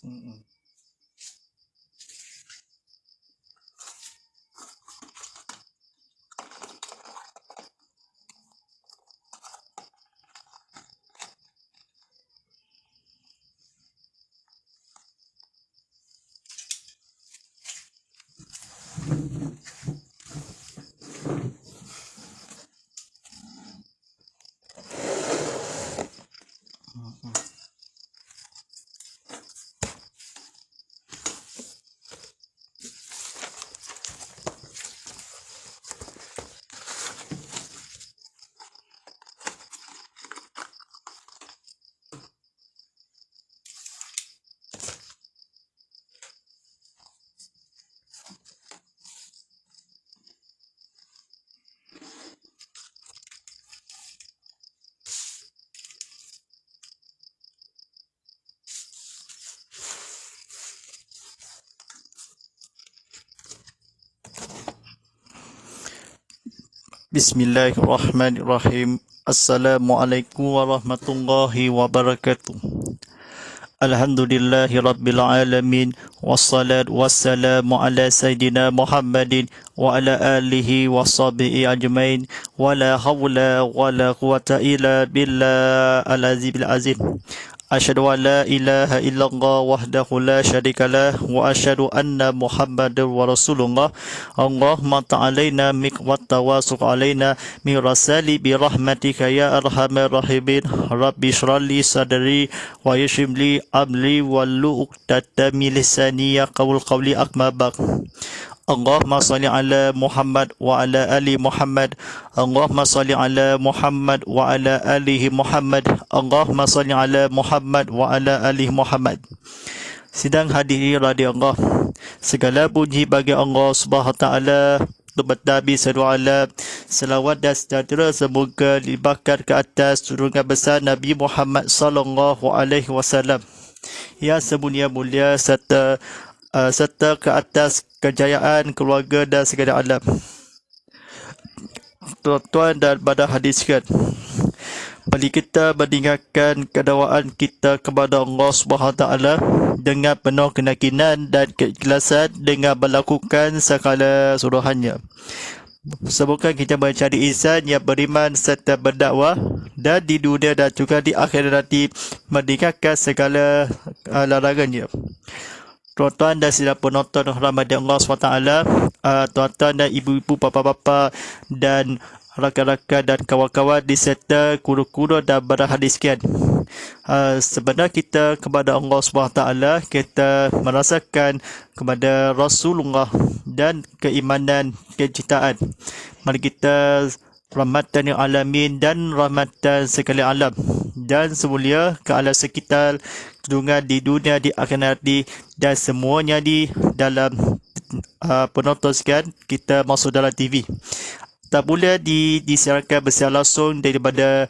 Mm-mm. Bismillahirrahmanirrahim. Assalamualaikum warahmatullahi wabarakatuh. Alhamdulillahi rabbil alamin. Wassalatu wassalamu ala sayyidina Muhammadin wa ala alihi wa sahbihi ajmain. Wa la hawla wa la quwata illa billah al-azimil azim. Asyhadu an la ilaha illallah wahdahu la syarikalah wa asyhadu anna Muhammadar wa rasulullah. Allahumma ta'alaina miqwat tawasuq alaina min rasali bi rahmatika ya arhamar rahimin. Rabbi shrali sadri wa yassir li amri wahlul 'uqdatam min lisani yaqul qawli akma baq. Allahumma salli ala Muhammad wa ala ali Muhammad. Allahumma salli ala Muhammad wa ala alihi Muhammad. Allahumma salli ala Muhammad wa ala alihi Muhammad. Sidang hadiri radio Allah, segala puji bagi Allah Subhanahu wa taala, Nabi sallallahu selawat dan sejahtera semoga dilimpahkan ke atas junjungan besar Nabi Muhammad sallallahu alaihi wasallam yang semulia-mulia serta ke atas kejayaan keluarga dan segala alam. Tuan-tuan dan pada hadiskan, mari kita meninggalkan kedakwaan kita kepada Allah Subhanahu Wa Taala dengan penuh keyakinan dan keikhlasan dengan melakukan segala suruhannya. Semoga kita mencari insan yang beriman serta berdakwah dan di dunia dan juga di akhirat nanti meninggalkan segala larangannya. Tuan-tuan dan sidang penonton rahmat Allah SWT, tuan-tuan dan ibu-ibu, bapa-bapa dan rakan-rakan dan kawan-kawan diserta guru-guru dan para hadiskan. Sebenarnya kita kepada Allah SWT, kita merasakan kepada Rasulullah dan keimanan, kecintaan. Mari kita rahmatan lil alamin dan rahmatan sekalian alam dan semulia ke alam sekitar dengan di dunia, di akhirat dan semuanya di dalam penonton sekalian. Kita masuk dalam TV. Tak boleh disiarkan bersiar langsung daripada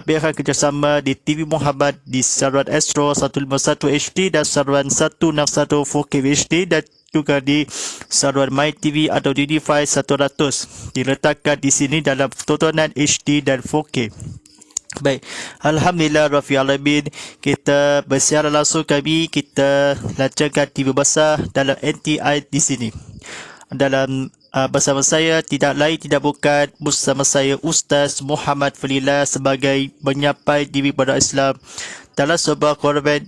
pihak kerjasama di TV Muhammad di saluran Astro 151 HD dan saluran 161 4K HD dan juga di saluran My TV atau DD5 100 diletakkan di sini dalam tontonan HD dan 4K. Baik, Alhamdulillah Rabbil Alamin, kita bersiaran langsung kami, kita lancarkan TV besar dalam NTI di sini. Dalam bersama saya tidak lain tidak bukan bersama saya Ustaz Muhammad Falillah sebagai penyampai diri pada Islam dalam sebuah program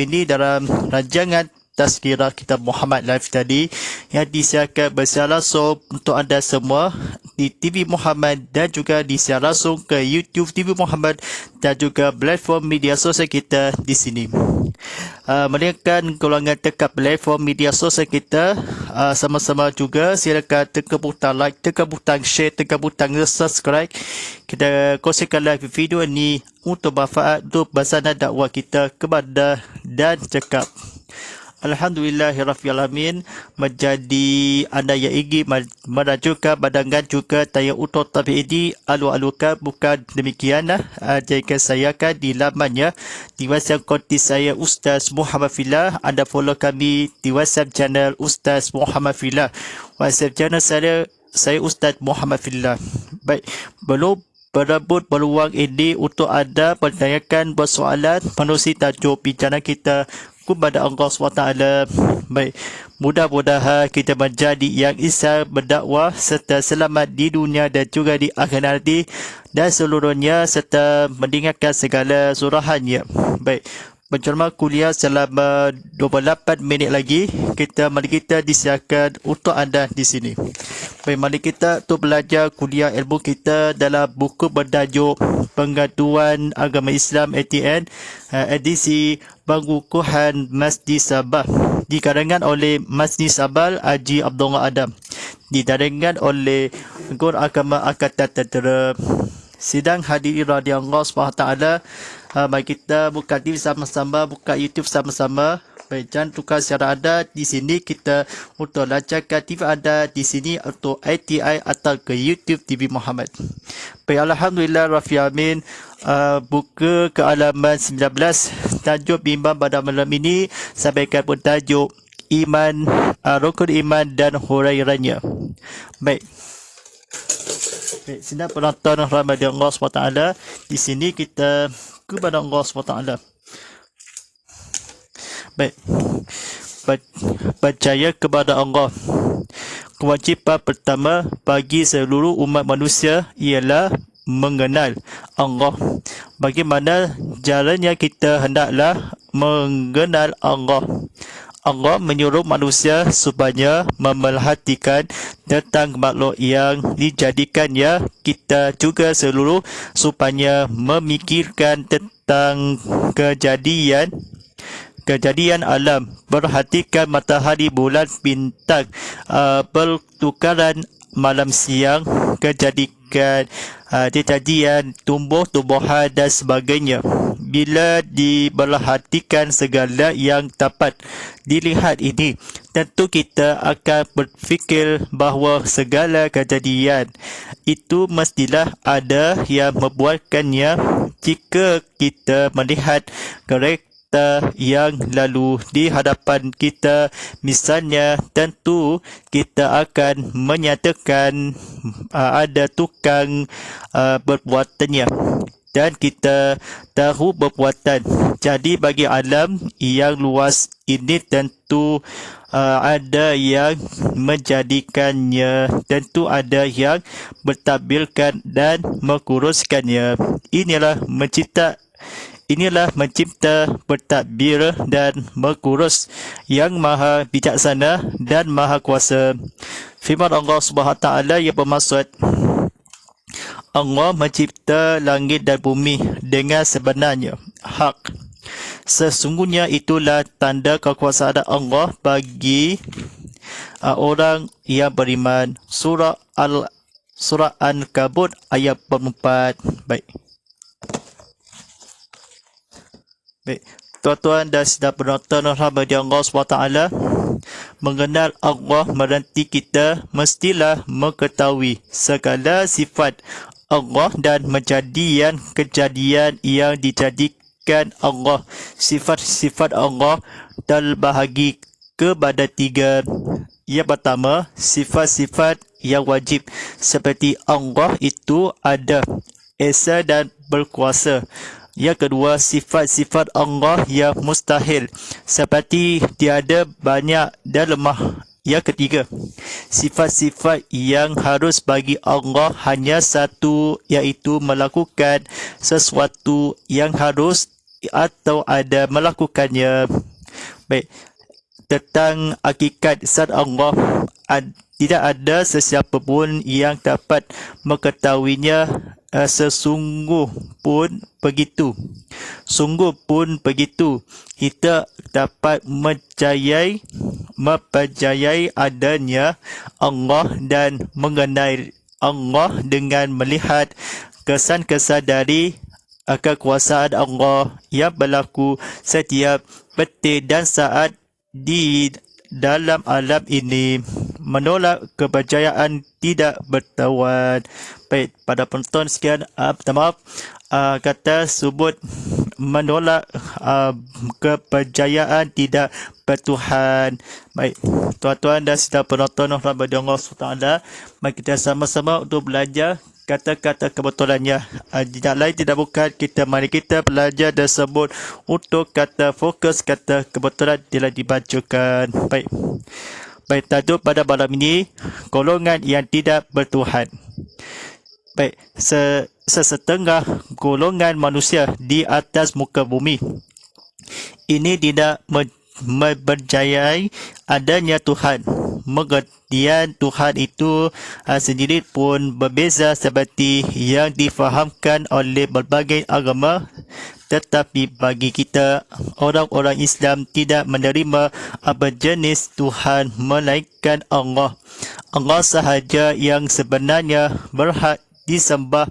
ini dalam rancangan Tazkirah Kitab Muhammad Live tadi yang disiarkan bersiar langsung untuk anda semua di TV Muhammad dan juga disiar langsung ke YouTube TV Muhammad dan juga platform media sosial kita di sini. Menekan golongan tekap platform media sosial kita, sama-sama juga silakan tekan butang like, tekan butang share, tekan butang subscribe. Kita kongsikan live video ini untuk manfaat untuk bersana dakwah kita kepada dan cakap. Alhamdulillahirrahmanirrahim, menjadi anda yang ingin merajukan badangan juga tayang utuh tabi'idi alu-alukan bukan demikianlah. Jika saya akan di lamannya di WhatsApp konti saya Ustaz Muhammad Fillah. Anda follow kami di WhatsApp channel Ustaz Muhammad Fillah. WhatsApp channel saya Ustaz Muhammad Fillah. Baik, belum berebut peluang ini untuk anda menanyakan persoalan menerusi tajuk bincang kita kepada Allah SWT. Baik, mudah-mudahan kita menjadi yang isa berdakwah serta selamat di dunia dan juga di akhirat nanti dan seluruhnya serta mendengarkan segala surahannya. Baik, mencerma kuliah selama 28 minit lagi. Mari kita disiapkan untuk anda di sini. Baik, mari kita untuk belajar kuliah ilmu kita dalam buku bertajuk Pengaduan Agama Islam ATN edisi Pengukuhan Masjid Sabah dikarangan oleh Masjid Sabah Haji Abdullah Adam, didarangan oleh Guru Agama Angkatan Tentera. Sidang hadirin radhiyallahu SWT, mari kita buka TV sama-sama, buka YouTube sama-sama. Baik, jangan tukar siaran anda di sini, kita untuk lancarkan TV anda di sini untuk ITI atau ke YouTube TV Muhammad. Baik, alhamdulillah Rafi Amin. Buka ke halaman 19, tajuk bimbang pada malam ini sampaikan bertajuk iman, rukun iman dan hurairannya. Baik. Baik, sidang penonton rahmat Allah SWT, di sini kita kepada Allah SWT. Baik, percaya kepada Allah. Kewajipan pertama bagi seluruh umat manusia ialah mengenal Allah. Bagaimana caranya kita hendaklah mengenal Allah? Allah menyuruh manusia supaya memerhatikan tentang makhluk yang dijadikannya. Kita juga seluruh supaya memikirkan tentang kejadian alam, perhatikan matahari, bulan, bintang, pertukaran malam siang, kejadian tumbuh-tumbuhan dan sebagainya. Bila diperhatikan segala yang dapat dilihat ini, tentu kita akan berfikir bahawa segala kejadian itu mestilah ada yang membuatkannya. Jika kita melihat kereta yang lalu di hadapan kita misalnya, tentu kita akan menyatakan ada tukang berbuatannya dan kita tahu berbuatan. Jadi bagi alam yang luas ini tentu ada yang menjadikannya, tentu ada yang mentadbirkan dan menguruskannya. Inilah mencipta, bertadbir dan mengurus yang maha bijaksana dan maha kuasa. Firman Allah SWT yang bermaksud, Allah mencipta langit dan bumi dengan sebenarnya hak. Sesungguhnya itulah tanda kekuasaan Allah bagi orang yang beriman. Surah Al-Ankabut ayat 44. Baik, tuan-tuan dan sedang penonton rahmat Allah SWT, mengenal Allah berarti kita mestilah mengetahui segala sifat Allah dan kejadian yang dijadikan Allah. Sifat-sifat Allah terbahagi kepada 3. Yang pertama, sifat-sifat yang wajib, seperti Allah itu ada, esa dan berkuasa. Yang kedua, sifat-sifat Allah yang mustahil, seperti tiada, banyak dan lemah. Yang ketiga, sifat-sifat yang harus bagi Allah hanya satu, iaitu melakukan sesuatu yang harus atau ada melakukannya. Baik, tentang hakikat zat Allah, tidak ada sesiapa pun yang dapat mengetahuinya. Sungguh pun begitu. Kita dapat mempercayai adanya Allah dan mengenai Allah dengan melihat kesan-kesan dari kekuasaan Allah yang berlaku setiap detik dan saat di dalam alam ini. Menolak kepercayaan tidak bertawan. Baik, pada penonton sekian, maaf, kata sebut menolak kepercayaan tidak bertuhan. Baik, tuan-tuan dan sedang penonton rahmat Allah SWT, mari kita sama-sama untuk belajar kata-kata kebetulannya. Tidak lain tidak bukan mari kita belajar tersebut untuk kata fokus kata kebetulan telah dibacakan. Baik, tajuk pada malam ini, golongan yang tidak bertuhan. Baik, sesetengah golongan manusia di atas muka bumi ini tidak mempercayai adanya Tuhan. Pengertian Tuhan itu sendiri pun berbeza seperti yang difahamkan oleh berbagai agama, tetapi bagi kita orang-orang Islam tidak menerima apa jenis Tuhan melainkan Allah. Allah sahaja yang sebenarnya berhak disembah.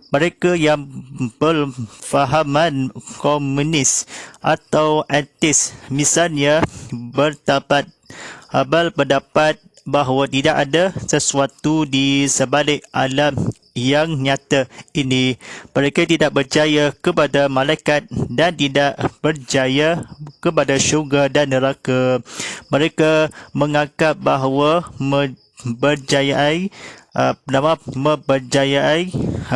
Mereka yang berfahaman komunis atau ateis misalnya berpendapat bahawa tidak ada sesuatu di sebalik alam yang nyata ini. Mereka tidak percaya kepada malaikat dan tidak percaya kepada syurga dan neraka. Mereka menganggap bahawa mempercayai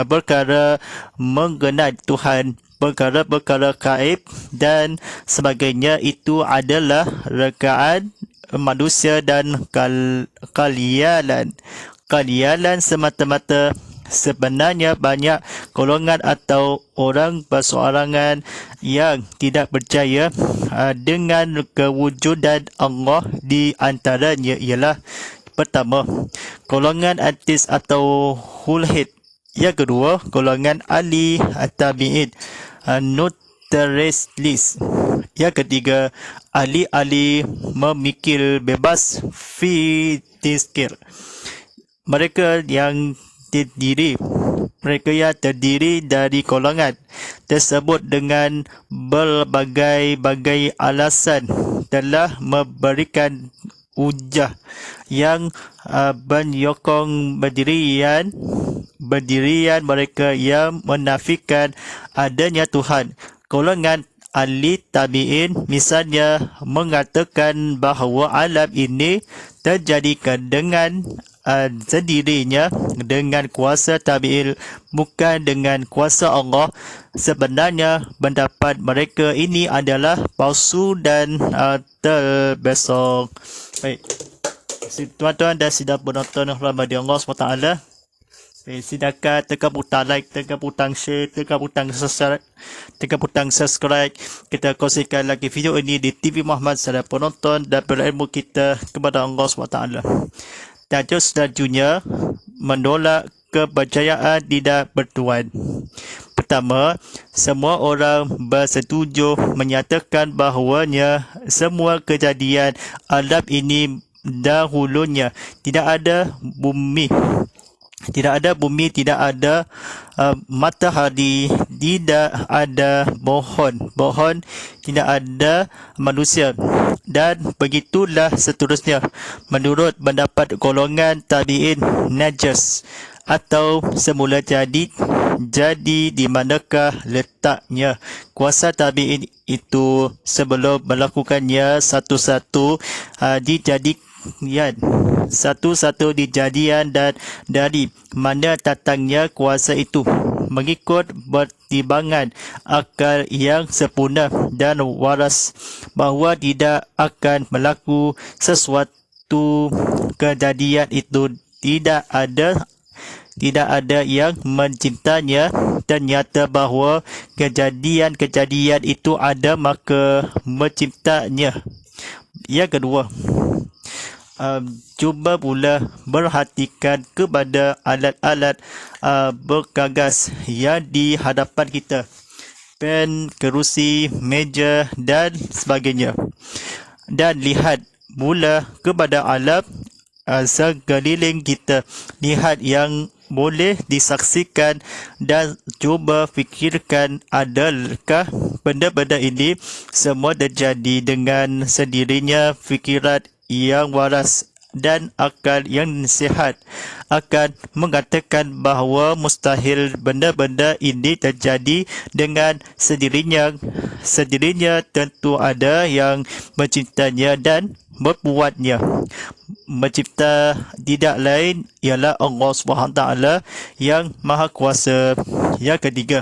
perkara mengenai Tuhan, perkara-perkara gaib dan sebagainya itu adalah rekaan manusia dan kalialan semata-mata. Sebenarnya banyak golongan atau orang bersorangan yang tidak percaya dengan kewujudan Allah. Di antaranya ialah pertama, golongan ateis atau hulhid. Yang kedua, golongan ahli tabi'in, naturalist. Yang ketiga, ahli-ahli memikir bebas, fitikir. Mereka yang terdiri dari golongan tersebut dengan berbagai-bagai alasan telah memberikan hujah yang menyokong berdirian mereka yang menafikan adanya Tuhan. Golongan ahli tabi'in misalnya mengatakan bahawa alam ini terjadi dengan sendirinya dengan kuasa tabi'in, bukan dengan kuasa Allah. Sebenarnya pendapat mereka ini adalah palsu dan terbesar. Baik, tuan-tuan dan sidang penonton rahmati Allah SWT, silakan tekan butang like, tekan butang share, tekan butang subscribe. Kita kongsikan lagi video ini di TV Muhammad Salam Penonton dan berilmu kita kepada Allah SWT. Tajuk selanjutnya, menolak kepercayaan tidak bertuhan. Pertama, semua orang bersetuju menyatakan bahawanya semua kejadian alam ini dahulunya tidak ada bumi, tidak ada matahari, tidak ada pohon, tidak ada manusia, dan begitulah seterusnya. Menurut pendapat golongan tabi'in najas atau semula jadi di manakah letaknya kuasa tabi'in itu sebelum melakukannya satu-satu dijadian dan dari mana datangnya kuasa itu mengikut pertimbangan akal yang sempurna dan waras bahawa tidak akan berlaku sesuatu kejadian itu tidak ada yang menciptanya. Ternyata bahawa kejadian itu ada maka menciptanya. Yang kedua, cuba pula perhatikan kepada alat-alat bergagas yang di hadapan kita, pen, kerusi, meja dan sebagainya, dan lihat pula kepada alam sekeliling kita. Lihat yang boleh disaksikan dan cuba fikirkan, adakah benda-benda ini semua terjadi dengan sendirinya? Fikiran yang waras dan akal yang sihat akan mengatakan bahawa mustahil benda-benda ini terjadi dengan sendirinya. Sendirinya tentu ada yang menciptanya dan membuatnya. Mencipta tidak lain ialah Allah SWT yang Maha Kuasa. Yang ketiga,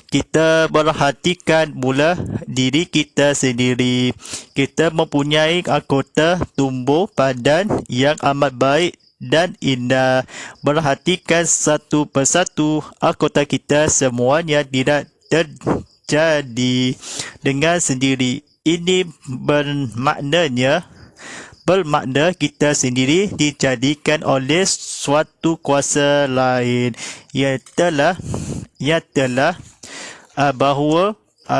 kita perhatikan mula diri kita sendiri. Kita mempunyai anggota tubuh badan yang amat baik dan indah. Perhatikan satu persatu anggota kita, semuanya tidak terjadi dengan sendiri. Ini bermakna kita sendiri dijadikan oleh suatu kuasa lain yang telah bahawa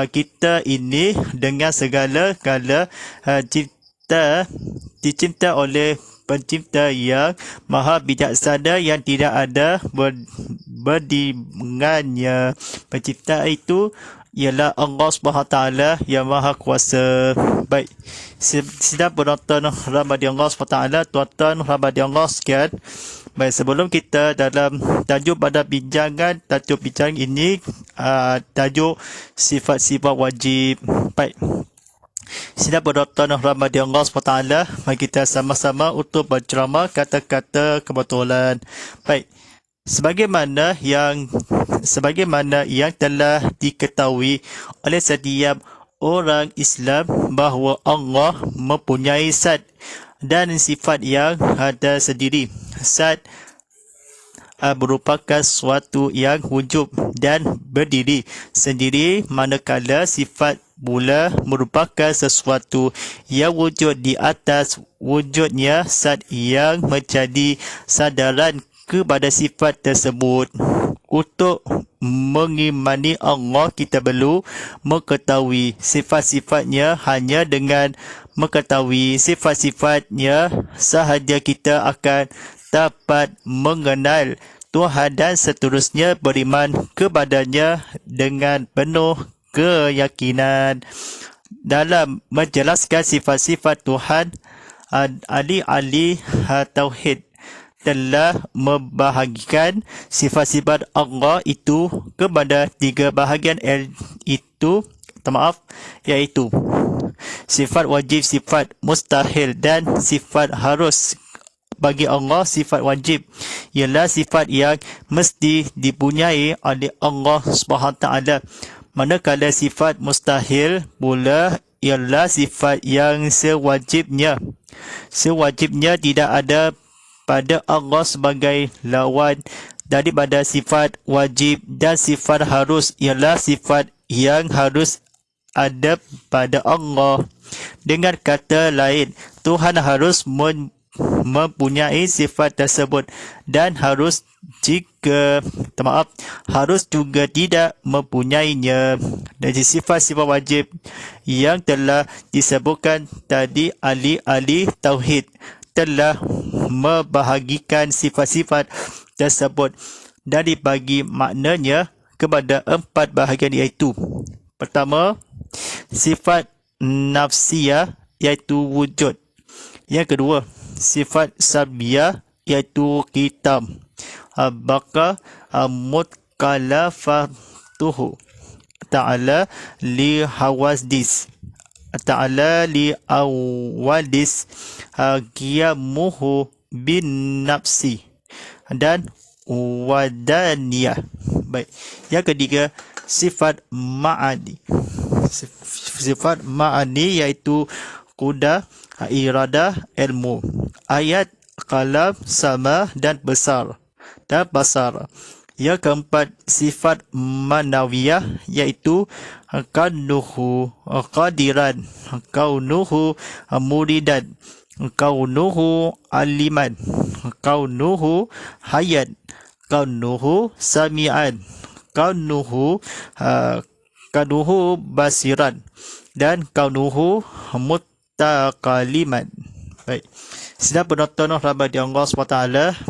kita ini dengan segala-gala dicipta oleh pencipta yang maha bijaksana yang tidak ada berdingannya. Pencipta itu ialah Allah SWT yang Maha Kuasa. Baik, sedang penonton rahmati Allah SWT, tuan-tuan rahmati Allah sekalian. Baik, sebelum kita dalam tajuk pada tajuk bincang ini, tajuk sifat-sifat wajib. Baik, sedang penonton rahmati Allah SWT, mari kita sama-sama untuk berceramah kata-kata kebetulan. Baik, sebagaimana yang telah diketahui oleh setiap orang Islam bahawa Allah mempunyai zat dan sifat yang ada sendiri. Zat merupakan sesuatu yang wujud dan berdiri sendiri, manakala sifat pula merupakan sesuatu yang wujud di atas wujudnya zat yang menjadi sadaran kepada sifat tersebut. Untuk mengimani Allah, kita perlu mengetahui sifat-sifatnya. Hanya dengan mengetahui sifat-sifatnya sahaja kita akan dapat mengenal Tuhan dan seterusnya beriman kepadanya dengan penuh keyakinan. Dalam menjelaskan sifat-sifat Tuhan, ahli-ahli tauhid telah membahagikan sifat-sifat Allah itu kepada tiga bahagian, iaitu sifat wajib, sifat mustahil dan sifat harus. Bagi Allah, sifat wajib ialah sifat yang mesti dipunyai oleh Allah SWT. Manakala sifat mustahil pula ialah sifat yang sewajibnya tidak ada pada Allah sebagai lawan daripada sifat wajib. Dan sifat harus ialah sifat yang harus ada pada Allah. Dengan kata lain, Tuhan harus mempunyai sifat tersebut dan harus juga tidak mempunyainya. Dari sifat-sifat wajib yang telah disebutkan tadi, ahli-ahli tauhid telah membahagikan sifat-sifat tersebut dan dibagi maknanya kepada 4 bahagian, iaitu: pertama, sifat nafsiyah iaitu wujud. Yang kedua, sifat sabiyah iaitu kitab. Baka mutkalafatuhu ta'ala li hawadis qiyamuhu bin nafsi dan wadaniyah. Baik, yang ketiga, sifat ma'ani. Sifat ma'ani iaitu kuda, iradah, ilmu, ayat, kalam, sama dan basar. Yang keempat, sifat manawiyah iaitu kaunuhu qadiran, kaunuhu muridan, kaunuhu aliman, kaunuhu hayat, kaunuhu sami'an, kaunuhu basiran dan kaunuhu mutakaliman. Baik, sedang penonton rahmati Allah SWT,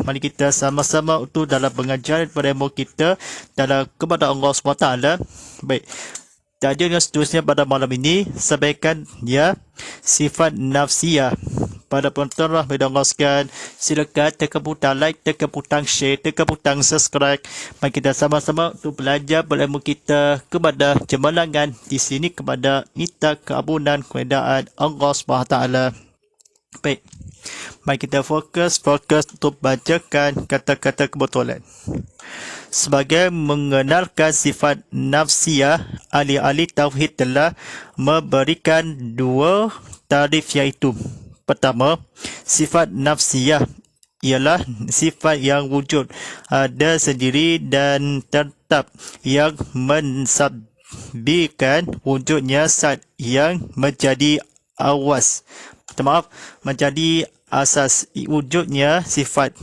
mari kita sama-sama untuk dalam pengajaran ilmu kita dalam kepada Allah SWT. Baik, tajuk yang seterusnya pada malam ini sampaikan sifat nafsiyah. pada penonton rahmat Allah sekalian, silakan tekan butang like, tekan butang share, tekan butang subscribe. Mari kita sama-sama untuk belajar berilmu kita kepada cemerlangan di sini kepada minta keampunan keredaan Allah SWT. Baik. Mari kita fokus untuk bacakan kata-kata kebetulan. Sebagai mengenalkan sifat nafsiyah, ahli-ahli tauhid telah memberikan dua tarif iaitu: pertama, sifat nafsiyah ialah sifat yang wujud ada sendiri dan tetap yang mensabitkan wujudnya zat yang menjadi menjadi asas wujudnya sifat,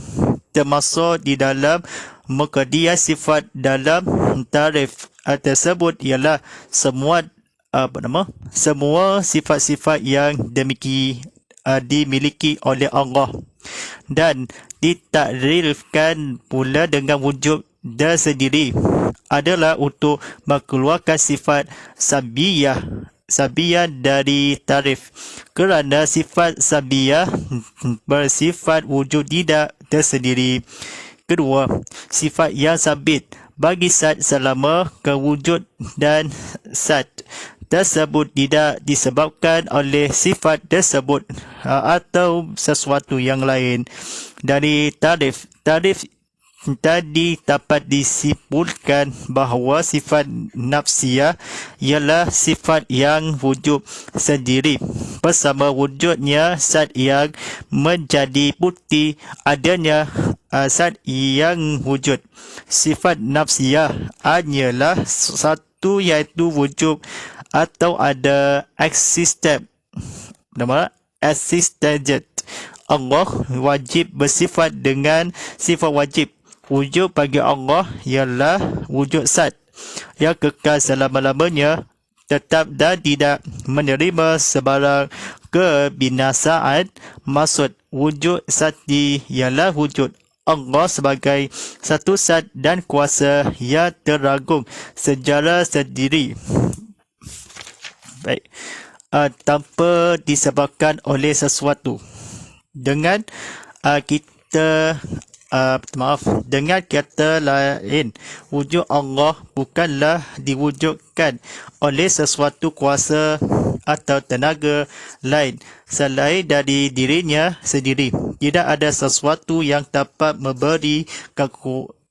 termasuk di dalam mengkajian sifat dalam tarif tersebut ialah semua sifat-sifat yang dimiliki oleh Allah dan ditakrifkan pula dengan wujud tersendiri adalah untuk mengeluarkan sifat sabiyah dari tarif, kerana sifat sabiyah bersifat wujud tidak tersendiri. Kedua, sifat yang sabit bagi zat selama kewujud dan zat tersebut tidak disebabkan oleh sifat tersebut atau sesuatu yang lain. Dari tarif tadi dapat disimpulkan bahawa sifat nafsiyah ialah sifat yang wujud sendiri bersama wujudnya zat yang menjadi bukti adanya zat yang wujud. Sifat nafsiyah hanyalah satu iaitu wujud atau ada existent. Allah wajib bersifat dengan sifat wajib. Wujud bagi Allah ialah wujud zat yang kekal selama-lamanya, tetap dan tidak menerima sebarang kebinasaan. Maksud wujud zati ialah wujud Allah sebagai satu zat dan kuasa yang teragung secara sendiri, baik, tanpa disebabkan oleh sesuatu. Dengan dengan kata lain, wujud Allah bukanlah diwujudkan oleh sesuatu kuasa atau tenaga lain selain dari dirinya sendiri. Tidak ada sesuatu yang dapat memberi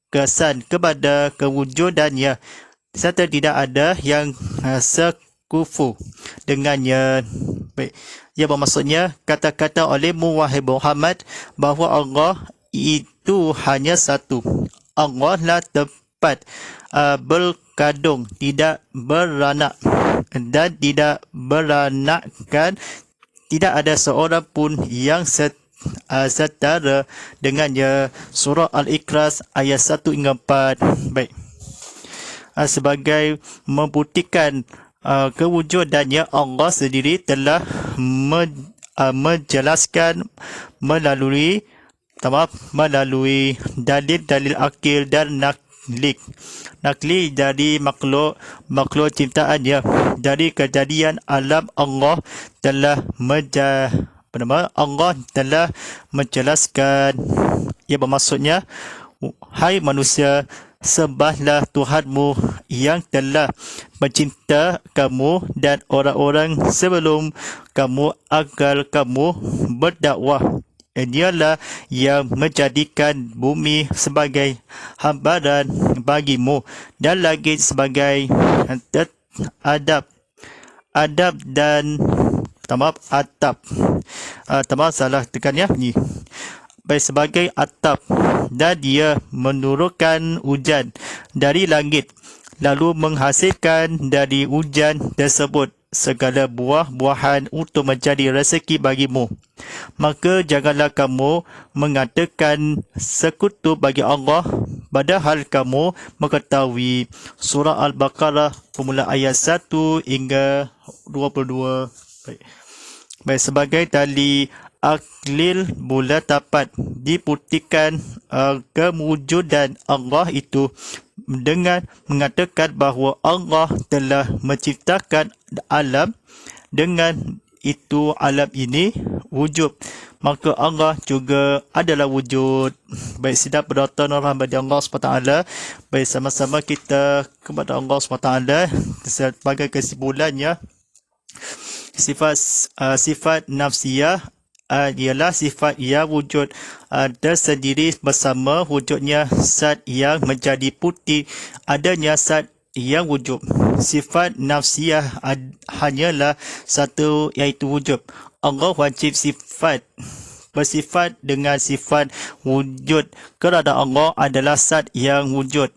kesan kepada kewujudannya, serta tidak ada yang sekufu dengannya. Baik. Ia bermaksudnya, kata-kata olehmu wahai Muhammad bahawa Allah itu hanya satu. Allah lah tempat berkandung, tidak beranak dan tidak beranakkan. Tidak ada seorang pun yang setara dengannya. Surah Al-Ikhlas ayat 1 hingga 4. Baik. Sebagai membuktikan kewujudannya, Allah sendiri telah menjelaskan melalui dalil-dalil akil dan nakli dari makhluk ciptaannya. Dari kejadian alam, Allah telah menjelaskan. Ia bermaksudnya, hai manusia, sembahlah Tuhanmu yang telah mencipta kamu dan orang-orang sebelum kamu agar kamu berdakwah. Dialah yang menjadikan bumi sebagai hambaran bagimu dan langit sebagai atap dan salah tekan ya ni. Baik, sebagai atap, dan dia menurunkan hujan dari langit lalu menghasilkan dari hujan tersebut segala buah-buahan untuk menjadi rezeki bagimu. Maka janganlah kamu mengatakan sekutu bagi Allah padahal kamu mengetahui. Surah Al-Baqarah permulaan ayat 1 hingga 22. Baik, sebagai tali aklil mula dapat dibuktikan kewujudan Allah itu dengan mengatakan bahawa Allah telah menciptakan alam. Dengan itu alam ini wujud, maka Allah juga adalah wujud. Baik, sidang penonton rahmat Allah SWT, baik, sama-sama kita kepada Allah SWT sebagai kesimpulannya. Sifat nafsiyah ialah sifat yang wujud tersendiri bersama wujudnya zat yang menjadi putih adanya zat yang wujud. Sifat nafsiyah hanyalah satu, iaitu wujud. Allah wajib bersifat dengan sifat wujud kerana Allah adalah zat yang wujud.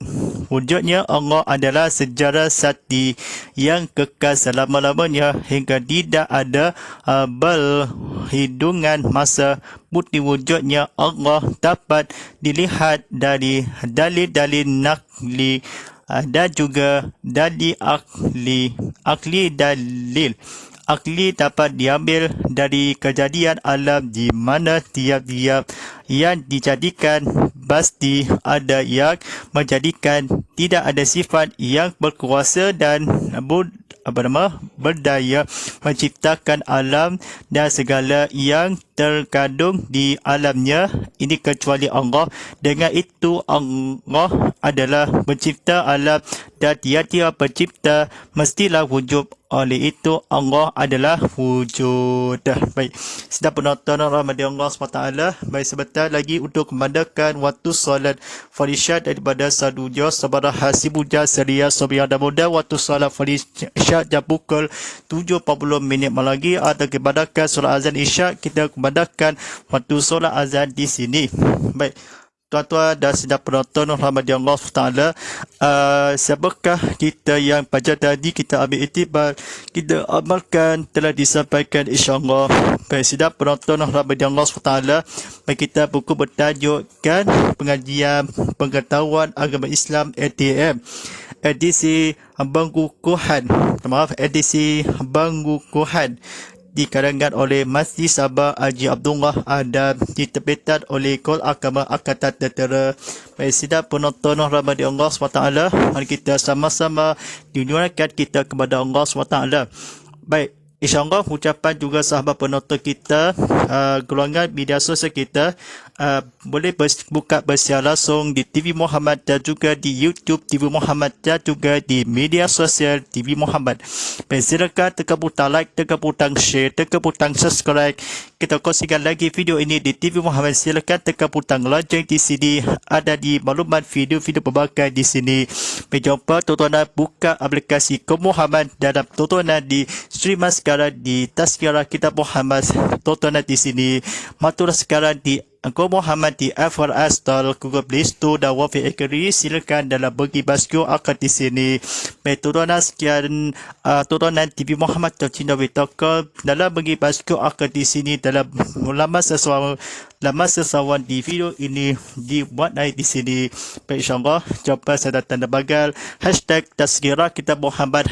Wujudnya Allah adalah sejarah zati yang kekal selama-lamanya hingga tidak ada berhidungan masa. Bukti wujudnya Allah dapat dilihat dari dalil-dalil nakli dan juga dalil akli dapat diambil dari kejadian alam di mana tiap-tiap yang dijadikan pasti ada yang menjadikan. Tidak ada sifat yang berkuasa dan berdaya menciptakan alam dan segala yang terkandung di alamnya ini kecuali Allah. Dengan itu Allah adalah pencipta alam dan tiada pencipta, mestilah wujud. Oleh itu Allah adalah wujud. Baik, sedang penonton rahmat Allah SWT, baik, sebentar lagi untuk memandangkan waktu solat Farisyad daripada Saduja Sabara Hasibuja Seria Sobiya dan Muda. Waktu solat Farisyad jam pukul 7.40 lagi atau kebandakan solat azan Isyak. Kita kebandakan waktu solat azan di sini. Baik, tuan-tuan dan sedang penonton rahmat Allah SWT, siapakah kita yang pada tadi kita ambil iktibar, kita amalkan, telah disampaikan insyaAllah. Baik, sedang penonton rahmat Allah SWT, baik, kita buku bertajukkan pengajian pengetahuan agama Islam ATM edisi Bangkukuhan dikarangan oleh Masjid Sabah Haji Abdullah dan diterbitkan oleh Kol Agama Angkatan Tentera. Baik, sidang penonton rahmat Allah SWT, mari kita sama-sama diunjurkan kita kepada Allah SWT. Baik, InsyaAllah ucapan juga sahabat penonton kita, golongan media sosial kita, boleh buka bersiar langsung di TV Muhammad dan juga di YouTube TV Muhammad dan juga di media sosial TV Muhammad. Baik, silakan tekan butang like, tekan butang share, tekan butang subscribe. Kita kongsikan lagi video ini di TV Muhammad. Silakan tekan butang lonceng di sini. Ada di maklumat video-video pelbagai di sini. Berjumpa tuan-tuan, buka aplikasi Ko Muhammad dalam tuan-tuan di streamer sekarang di Tazkirah Kitab Muhammad. Tuan-tuan di sini matur sekarang di Ko Muhammad di FRS Store, Google Play Store dan Wafi Ekeri. Silakan dalam bagi basku akan di sini. Baik, tuan-tuan, sekian tuan-tuan TV Muhammad Cina Witokol dalam bagi basku akan di sini dalam lama sesawan di video ini dibuat naik di sini. Baik, insyaAllah jumpa saya tanda bagal #Tazkirah Kitab Muhammad,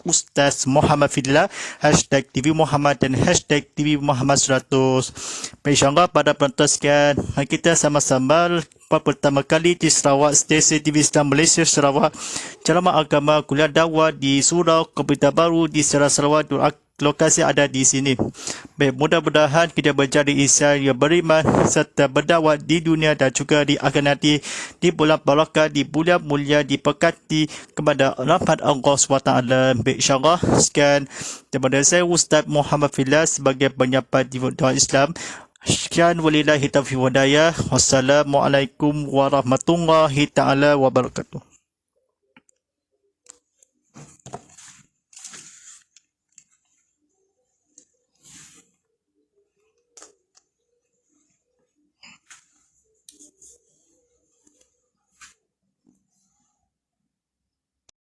#Ustaz Muhammad Fillah, #TV Muhammad dan #TV Muhammad 100. Baik, insyaAllah pada penonton sekian, kita sama-sama pertama kali di Sarawak, stesen TV Islam Malaysia Sarawak, ceramah agama kuliah dakwah di Surau Komputer Baru di Sarawak. Lokasi ada di sini. Baik, mudah-mudahan kita menjadi insan yang beriman serta berdakwah di dunia dan juga di akhirat nanti, di bulan barakah, di bulan mulia, diberkati kepada rahmat Allah SWT. Baik, insyaAllah sekian daripada saya Ustaz Muhammad Fillah sebagai penyampai di dakwah Islam. Sekian, walillahi taufiq wal hidayah. Wassalamualaikum warahmatullahi taala wabarakatuh.